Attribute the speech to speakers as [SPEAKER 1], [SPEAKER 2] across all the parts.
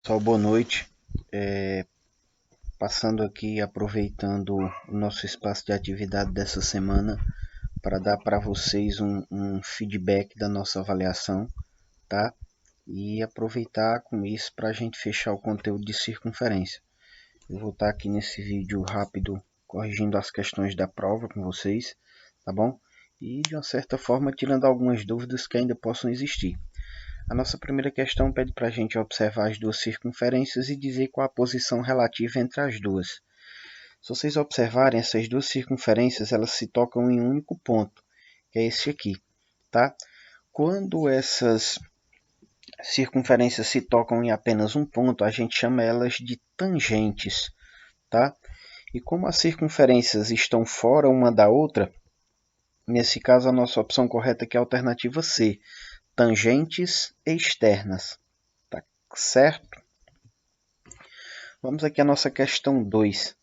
[SPEAKER 1] Pessoal, boa noite. Passando aqui, aproveitando o nosso espaço de atividade dessa semana para dar para vocês um feedback da nossa avaliação, tá? E aproveitar com isso para a gente fechar o conteúdo de circunferência. Eu vou estar aqui nesse vídeo rápido corrigindo as questões da prova com vocês, tá bom? E de uma certa forma tirando algumas dúvidas que ainda possam existir. A nossa primeira questão pede para a gente observar as duas circunferências e dizer qual a posição relativa entre as duas. Se vocês observarem, essas duas circunferências elas se tocam em um único ponto, que é esse aqui. Tá? Quando essas circunferências se tocam em apenas um ponto, a gente chama elas de tangentes. Tá? E como as circunferências estão fora uma da outra, nesse caso a nossa opção correta aqui é a alternativa C, tangentes externas. Tá certo? Vamos aqui à nossa questão 2.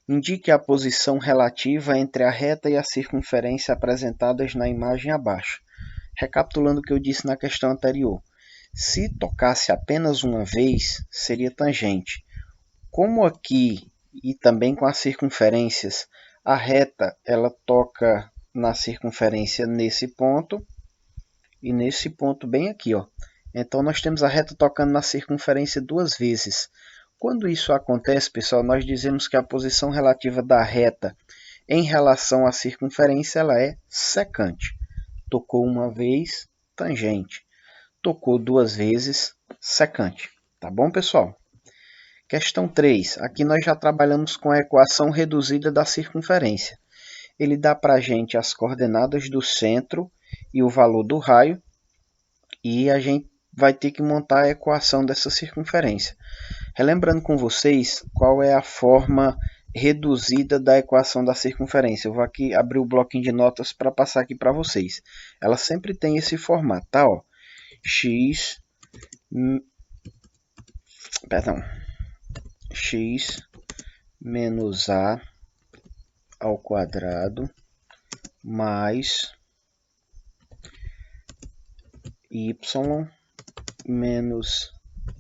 [SPEAKER 1] Indique a posição relativa entre a reta e a circunferência apresentadas na imagem abaixo. Recapitulando o que eu disse na questão anterior. Se tocasse apenas uma vez, seria tangente. Como aqui e também com as circunferências, a reta ela toca na circunferência nesse ponto e nesse ponto bem aqui, ó. Então nós temos a reta tocando na circunferência duas vezes. Quando isso acontece, pessoal, nós dizemos que a posição relativa da reta em relação à circunferência ela é secante. Tocou uma vez, tangente. Tocou duas vezes, secante. Tá bom, pessoal? Questão 3. Aqui nós já trabalhamos com a equação reduzida da circunferência. Ele dá para a gente as coordenadas do centro e o valor do raio. E a gente vai ter que montar a equação dessa circunferência. Relembrando com vocês qual é a forma reduzida da equação da circunferência. Eu vou aqui abrir o bloquinho de notas para passar aqui para vocês. Ela sempre tem esse formato, tá? Ó, x menos a ao quadrado mais y menos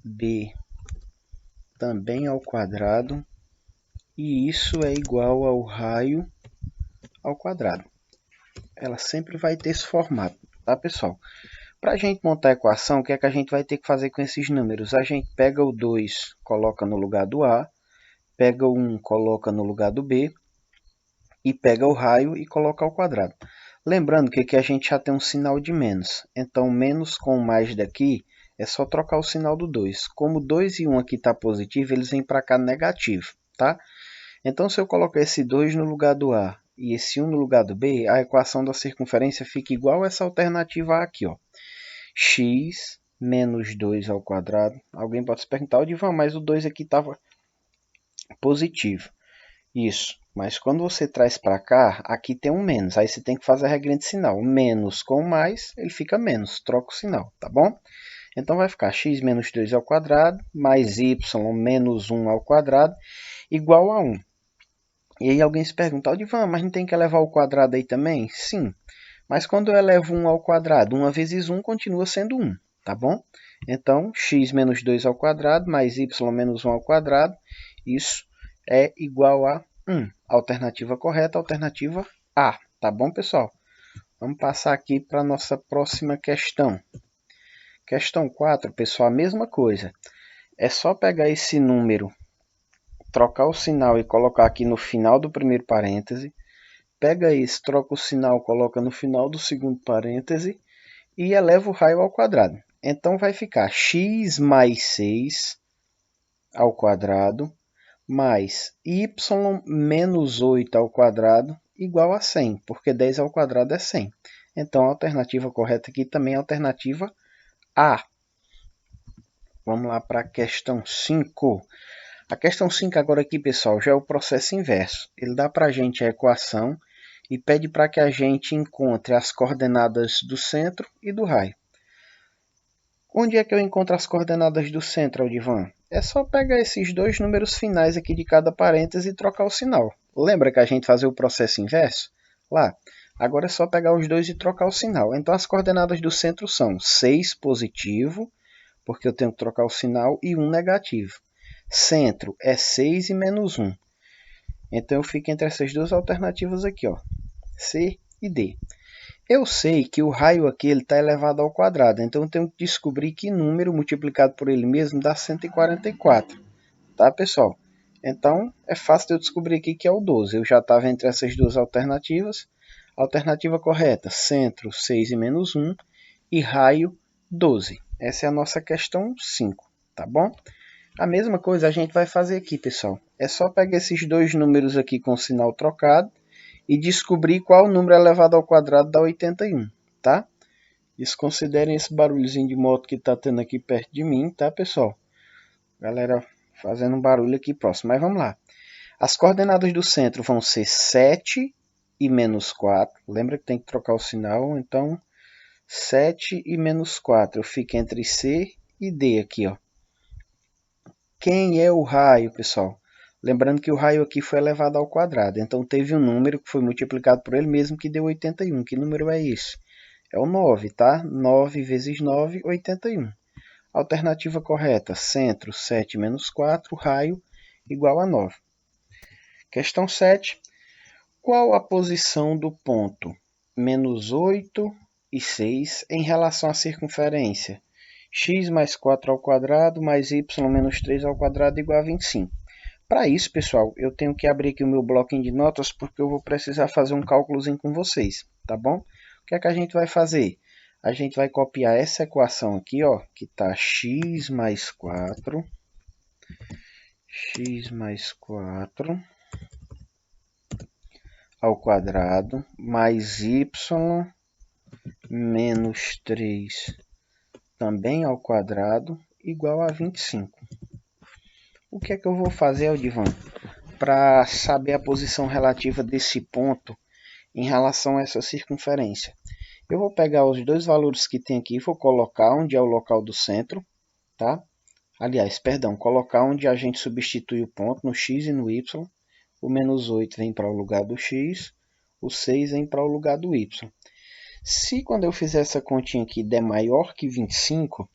[SPEAKER 1] b também ao quadrado, e isso é igual ao raio ao quadrado. Ela sempre vai ter esse formato, tá, pessoal? Para a gente montar a equação, o que é que a gente vai ter que fazer com esses números? A gente pega o 2, coloca no lugar do A, pega o 1, coloca no lugar do B, e pega o raio e coloca ao quadrado. Lembrando que aqui a gente já tem um sinal de menos. Então, menos com mais daqui é só trocar o sinal do 2. Como 2 e 1 aqui está positivo, eles vêm para cá negativo. Tá? Então, se eu colocar esse 2 no lugar do A e esse 1 no lugar do B, a equação da circunferência fica igual a essa alternativa A aqui. Ó. X menos 2 ao quadrado. Alguém pode se perguntar, Divan, mas o 2 aqui estava positivo. Isso. Mas quando você traz para cá, aqui tem um menos. Aí você tem que fazer a regrinha de sinal. Menos com mais, ele fica menos. Troca o sinal, tá bom? Então vai ficar x menos 2 ao quadrado, mais y menos 1 ao quadrado, igual a 1. E aí alguém se pergunta, Divan, mas não tem que elevar o quadrado aí também? Sim. Mas quando eu elevo 1 ao quadrado, 1 vezes 1 continua sendo 1, tá bom? Então, x menos 2 ao quadrado, mais y menos 1 ao quadrado, isso é igual a 1. Alternativa correta, alternativa A. Tá bom, pessoal? Vamos passar aqui para a nossa próxima questão. Questão 4, pessoal, a mesma coisa. É só pegar esse número, trocar o sinal e colocar aqui no final do primeiro parêntese. Pega esse, troca o sinal, coloca no final do segundo parêntese e eleva o raio ao quadrado. Então vai ficar x mais 6 ao quadrado mais y menos 8 ao quadrado igual a 100, porque 10 ao quadrado é 100. Então a alternativa correta aqui também é a alternativa A. Vamos lá para a questão 5. A questão 5 agora aqui, pessoal, já é o processo inverso. Ele dá para a gente a equação e pede para que a gente encontre as coordenadas do centro e do raio. Onde é que eu encontro as coordenadas do centro, Aldivan? É só pegar esses dois números finais aqui de cada parêntese e trocar o sinal. Lembra que a gente fazia o processo inverso? Lá. Agora é só pegar os dois e trocar o sinal. Então as coordenadas do centro são 6 positivo, porque eu tenho que trocar o sinal, e 1 negativo. Centro é 6 e menos 1. Então eu fico entre essas duas alternativas aqui, ó, C e D. Eu sei que o raio aqui está elevado ao quadrado, então eu tenho que descobrir que número multiplicado por ele mesmo dá 144. Tá, pessoal? Então é fácil de eu descobrir aqui que é o 12. Eu já estava entre essas duas alternativas. Alternativa correta, centro 6 e menos 1 e raio 12. Essa é a nossa questão 5, tá bom? A mesma coisa a gente vai fazer aqui, pessoal. É só pegar esses dois números aqui com o sinal trocado e descobrir qual número elevado ao quadrado dá 81, tá? Desconsiderem esse barulhozinho de moto que está tendo aqui perto de mim, tá, pessoal? Galera fazendo um barulho aqui próximo, mas vamos lá. As coordenadas do centro vão ser 7 e menos 4. Lembra que tem que trocar o sinal, então 7 e menos 4. Eu fico entre C e D aqui, ó. Quem é o raio, pessoal? Lembrando que o raio aqui foi elevado ao quadrado. Então teve um número que foi multiplicado por ele mesmo que deu 81. Que número é esse? É o 9, tá? 9 vezes 9, 81. Alternativa correta, centro 7 menos 4, raio igual a 9. Questão 7. Qual a posição do ponto menos 8 e 6 em relação à circunferência? X mais 4 ao quadrado mais y menos 3 ao quadrado igual a 25. Para isso, pessoal, eu tenho que abrir aqui o meu bloquinho de notas porque eu vou precisar fazer um cálculozinho com vocês, tá bom? O que é que a gente vai fazer? A gente vai copiar essa equação aqui, ó, que está x mais 4 ao quadrado mais y menos 3 também ao quadrado igual a 25. O que é que eu vou fazer, Aldivan, para saber a posição relativa desse ponto em relação a essa circunferência? Eu vou pegar os dois valores que tem aqui e vou colocar onde é o local do centro, tá? Aliás, perdão, colocar onde a gente substitui o ponto no x e no y. O menos 8 vem para o lugar do x, o 6 vem para o lugar do y. Se quando eu fizer essa continha aqui der maior que 25,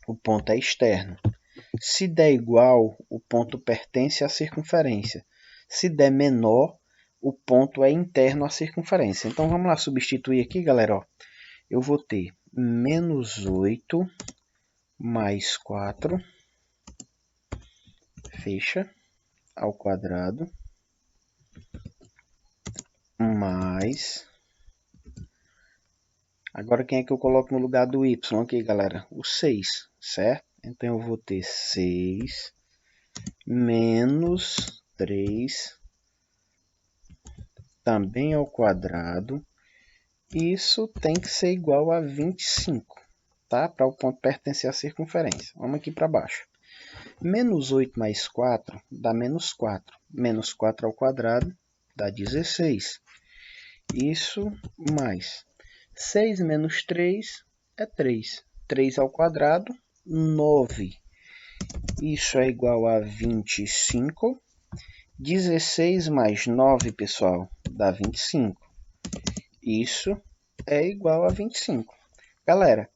[SPEAKER 1] o ponto é externo. Se der igual, o ponto pertence à circunferência. Se der menor, o ponto é interno à circunferência. Então vamos lá substituir aqui, galera. Ó. Eu vou ter menos 8 mais 4, fecha, ao quadrado, mais... Agora quem é que eu coloco no lugar do y aqui, galera? O 6, certo? Então eu vou ter 6 menos 3 também ao quadrado. Isso tem que ser igual a 25, tá? Para o ponto pertencer à circunferência. Vamos aqui para baixo. Menos 8 mais 4 dá menos 4. Menos 4 ao quadrado dá 16. Isso mais 6 menos 3 é 3. 3 ao quadrado, 9. Isso é igual a 25. 16 mais 9, pessoal, dá 25. Isso é igual a 25. Galera,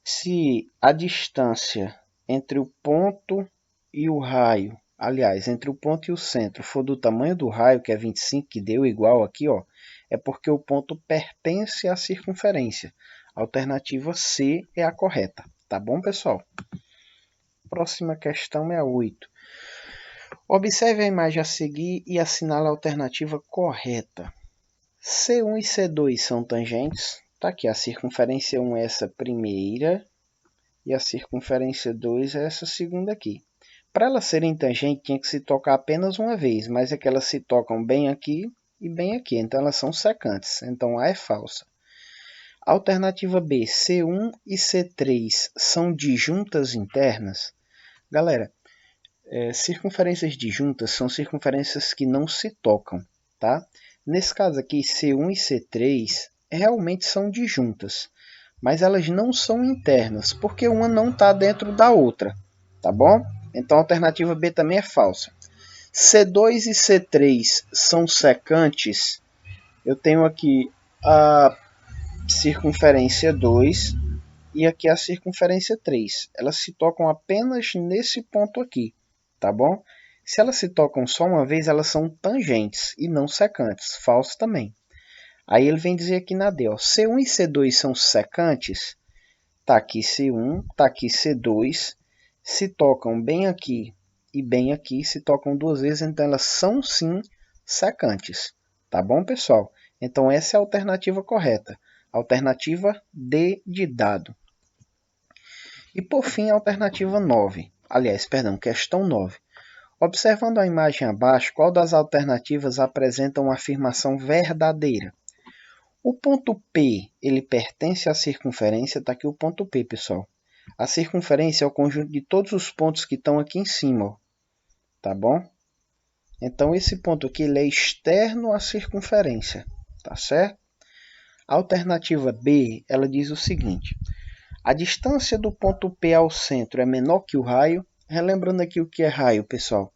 [SPEAKER 1] se a distância entre o ponto e o raio, aliás, entre o ponto e o centro, for do tamanho do raio, que é 25, que deu igual aqui, ó, é porque o ponto pertence à circunferência. A alternativa C é a correta. Tá bom, pessoal? Próxima questão é a 8. Observe a imagem a seguir e assinale a alternativa correta. C1 e C2 são tangentes. Tá aqui, a circunferência 1 é essa primeira e a circunferência 2 é essa segunda aqui. Para elas serem tangentes, tinha que se tocar apenas uma vez, mas é que elas se tocam bem aqui e bem aqui, então elas são secantes, então A é falsa. Alternativa B, C1 e C3 são disjuntas internas. Galera, circunferências disjuntas são circunferências que não se tocam, tá? Nesse caso aqui, C1 e C3 realmente são disjuntas, mas elas não são internas, porque uma não está dentro da outra, tá bom? Então a alternativa B também é falsa. C2 e C3 são secantes. Eu tenho aqui a circunferência 2 e aqui a circunferência 3. Elas se tocam apenas nesse ponto aqui, tá bom? Se elas se tocam só uma vez, elas são tangentes e não secantes. Falso também. Aí ele vem dizer aqui na D, ó, C1 e C2 são secantes. Tá aqui C1, tá aqui C2. Se tocam bem aqui e bem aqui, se tocam duas vezes, então elas são sim secantes. Tá bom, pessoal? Então essa é a alternativa correta. Alternativa D de dado. E por fim, a alternativa 9. Aliás, perdão, questão 9. Observando a imagem abaixo, qual das alternativas apresenta uma afirmação verdadeira? O ponto P, ele pertence à circunferência, está aqui o ponto P, pessoal. A circunferência é o conjunto de todos os pontos que estão aqui em cima, ó, tá bom? Então, esse ponto aqui ele é externo à circunferência, tá certo? A alternativa B, ela diz o seguinte: a distância do ponto P ao centro é menor que o raio. Relembrando aqui o que é raio, pessoal.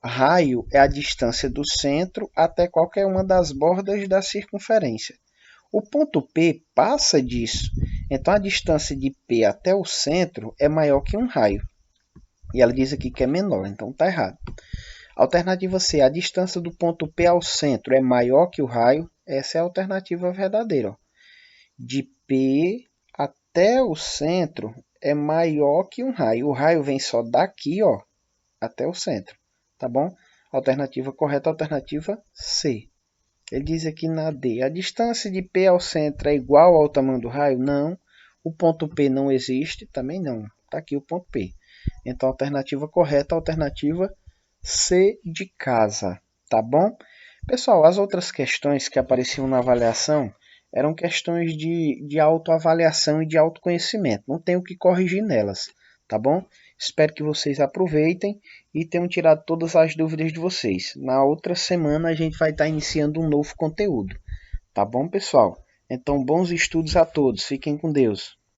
[SPEAKER 1] Raio é a distância do centro até qualquer uma das bordas da circunferência. O ponto P passa disso, então a distância de P até o centro é maior que um raio. E ela diz aqui que é menor, então está errado. Alternativa C, a distância do ponto P ao centro é maior que o raio. Essa é a alternativa verdadeira. Ó. De P até o centro é maior que um raio. O raio vem só daqui, ó, até o centro. Tá bom? Alternativa correta, alternativa C. Ele diz aqui na D, a distância de P ao centro é igual ao tamanho do raio? Não. O ponto P não existe? Também não. Está aqui o ponto P. Então, a alternativa correta, alternativa C de casa. Tá bom? Pessoal, as outras questões que apareciam na avaliação eram questões de autoavaliação e de autoconhecimento. Não tem o que corrigir nelas. Tá bom? Espero que vocês aproveitem e tenham tirado todas as dúvidas de vocês. Na outra semana a gente vai estar iniciando um novo conteúdo. Tá bom, pessoal? Então, bons estudos a todos. Fiquem com Deus.